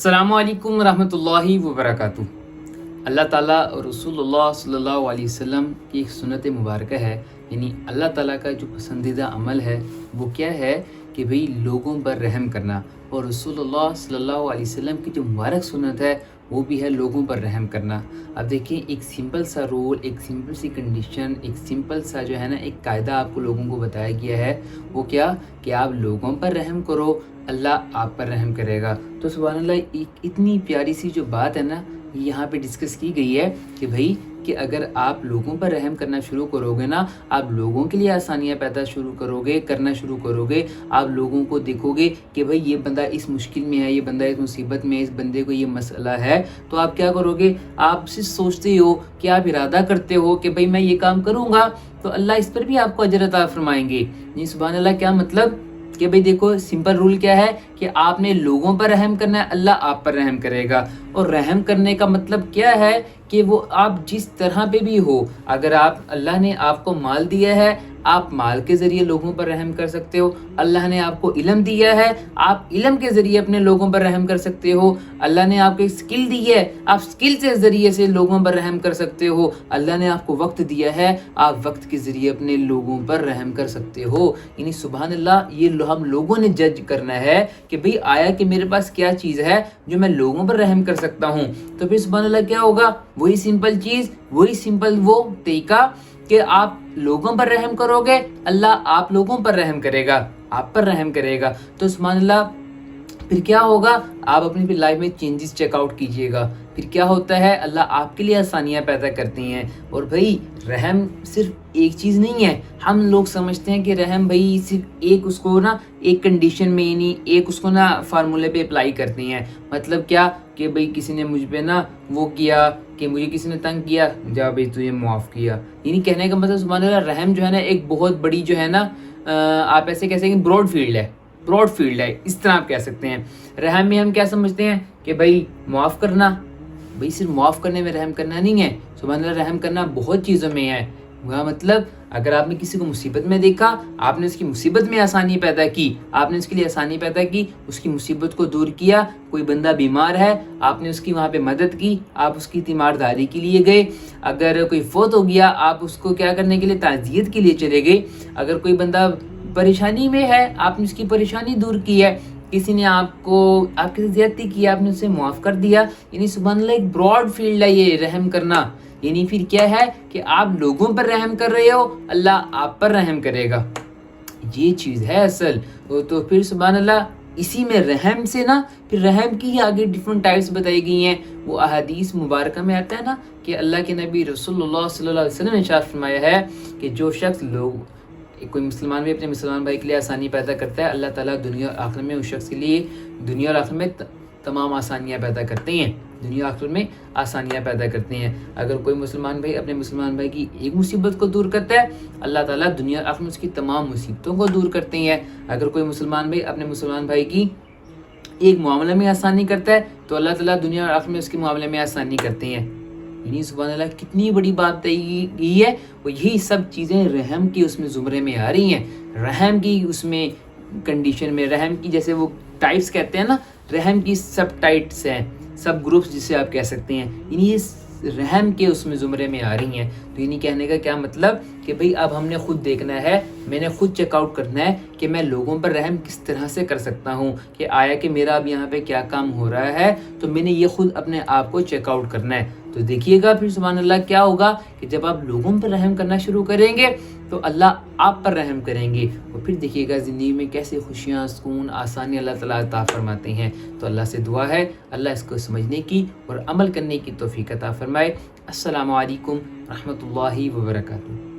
अस्सलामु अलैकुम रहमतुल्लाहि व बरकातुहू। अल्लाह ताला और रसूलुल्लाह सल्लल्लाहु अलैहि वसल्लम की एक सुन्नत मुबारक है, यानी अल्लाह ताला का जो पसंदीदा अमल है वो क्या है कि भाई लोगों पर रहम करना, और रसूलुल्लाह सल्लल्लाहु अलैहि वसल्लम की जो मुबारक सुन्नत है वो भी है लोगों पर रहम करना। अब देखिए, एक सिंपल सा रूल, एक सिंपल सी कंडीशन, एक सिंपल सा जो है ना एक कायदा आपको लोगों को बताया गया है। वो क्या कि आप लोगों पर रहम करो, अल्लाह आप पर रहम करेगा। तो सुभान अल्लाह, एक इतनी प्यारी सी जो बात है ना यहाँ पे डिस्कस की गई है कि भाई कि अगर आप लोगों पर रहम करना शुरू करोगे ना, आप लोगों के लिए आसानियाँ पैदा करना शुरू करोगे, आप लोगों को देखोगे कि भाई ये बंदा इस मुश्किल में है, ये बंदा इस मुसीबत में है, इस बंदे को ये मसला है, तो आप क्या करोगे, आप सिर्फ सोचते हो कि आप इरादा करते हो कि भाई मैं ये काम करूँगा तो अल्लाह इस पर भी आपको अजर अता फरमाएंगे। ये सुभान अल्लाह, क्या मतलब कि भाई देखो, सिंपल रूल क्या है कि आपने लोगों पर रहम करना है, अल्लाह आप पर रहम करेगा। और रहम करने का मतलब क्या है कि वो आप जिस तरह पे भी हो, अगर आप अल्लाह ने आपको माल दिया है, आप माल के ज़रिए लोगों पर रहम कर सकते हो। अल्लाह ने आपको इल्म दिया है, आप इल्म के ज़रिए अपने लोगों पर रहम कर सकते हो। अल्लाह ने आपको एक स्किल दी है, आप स्किल के ज़रिए से लोगों पर रहम कर सकते हो। अल्लाह ने आपको वक्त दिया है, आप वक्त के ज़रिए अपने लोगों पर रहम कर सकते हो। यानी सुभान अल्लाह, ये हम लोगों ने जज करना है कि भाई आया कि मेरे पास क्या चीज़ है जो मैं लोगों पर रहम कर सकता हूँ। तो फिर सुभान अल्लाह क्या होगा, वही सिंपल चीज़, वही सिंपल वो तरीका कि आप लोगों पर रहम करोगे, अल्लाह आप लोगों पर रहम करेगा, आप पर रहम करेगा। तो सुभान अल्लाह, फिर क्या होगा, आप अपनी फिर लाइफ में चेंजेस चेकआउट कीजिएगा। फिर क्या होता है, अल्लाह आपके लिए आसानियाँ पैदा करती हैं। और भाई रहम सिर्फ एक चीज़ नहीं है। हम लोग समझते हैं कि रहम भाई सिर्फ एक उसको ना एक कंडीशन में ही नहीं, एक उसको ना फार्मूले पे अप्लाई करती हैं। मतलब क्या कि भाई किसी ने मुझ पे ना वो किया, कि मुझे किसी ने तंग किया, जा भाई तुझे माफ़ किया। यानी कहने का मतलब सुभान अल्लाह, रहम जो है ना एक बहुत बड़ी जो है ना आप ऐसे कह सकते हैं ब्रॉड फील्ड है, ब्रॉड फील्ड है, इस तरह आप कह सकते हैं। रहम में हम क्या समझते हैं कि भाई माफ़ करना, भाई सिर्फ माफ़ करने में रहम करना नहीं है। सुभान अल्लाह, रहम करना बहुत चीज़ों में है। वह मतलब अगर आपने किसी को मुसीबत में देखा, आपने उसकी मुसीबत में आसानी पैदा की, आपने उसके लिए आसानी पैदा की, उसकी मुसीबत को दूर किया। कोई बंदा बीमार है, आपने उसकी वहाँ पे मदद की, आप उसकी तीमारदारी के लिए गए। अगर कोई फौत हो गया, आप उसको क्या करने के लिए, ताज़ियत के लिए चले गए। अगर कोई बंदा परेशानी में है, आपने उसकी परेशानी दूर की है। किसी ने आपके ज्यादती की, आपने उसे माफ़ कर दिया। यानी सुभान अल्लाह, एक ब्रॉड फील्ड है ये रहम करना। यानी फिर क्या है कि आप लोगों पर रहम कर रहे हो, अल्लाह आप पर रहम करेगा। ये चीज़ है असल। तो फिर सुभान अल्लाह, इसी में रहम से ना फिर रहम की ही आगे डिफरेंट टाइप्स बताई गई हैं। वो अहादीस मुबारक में आता है ना कि अल्लाह के नबी रसूलुल्लाह सल्लल्लाहु अलैहि वसल्लम ने इरशाद फरमाया है कि जो शख्स कोई मुसलमान भी अपने मुसलमान भाई के लिए आसानी पैदा करता है, अल्लाह ताला दुनिया और आखिरत में उस शख्स के लिए दुनिया और आखिरत में तमाम आसानियाँ पैदा करते हैं, दुनिया आखिरत में आसानियाँ पैदा करते हैं। अगर कोई मुसलमान भाई अपने मुसलमान भाई की एक मुसीबत को दूर करता है, अल्लाह ताला दुनिया और आखिरत में उसकी तमाम मुसीबतों को दूर करते हैं। अगर कोई मुसलमान भाई अपने मुसलमान भाई की एक मामले में आसानी करता है, तो अल्लाह ताला दुनिया और आखिरत में उसके मामले में आसानी करते हैं। यानी सुभान अल्लाह, कितनी बड़ी बात गई है। और यही सब चीज़ें रहम की उसमें ज़ुमरे में आ रही हैं। रहम की उसमें कंडीशन में, रहम की जैसे वो टाइप्स कहते हैं ना, रहम की सब टाइप्स हैं, सब ग्रुप्स जिसे आप कह सकते हैं, यानी ये रहम के उसमें ज़ुमरे में आ रही हैं। तो यानी कहने का क्या मतलब कि भाई अब हमने खुद देखना है, मैंने खुद चेकआउट करना है कि मैं लोगों पर रहम किस तरह से कर सकता हूँ, कि आया कि मेरा अब यहाँ पे क्या काम हो रहा है, तो मैंने ये खुद अपने आप को चेकआउट करना है। तो देखिएगा फिर सुभान अल्लाह क्या होगा कि जब आप लोगों पर रहम करना शुरू करेंगे तो अल्लाह आप पर रहम करेंगे। और फिर देखिएगा ज़िंदगी में कैसे खुशियाँ, सुकून, आसानी अल्लाह ताला अता फरमाते हैं। तो अल्लाह से दुआ है अल्लाह इसको समझने की और अमल करने की तौफीक अता फरमाए। अस्सलामु अलैकुम रहमतुल्लाहि व बरकातुहू।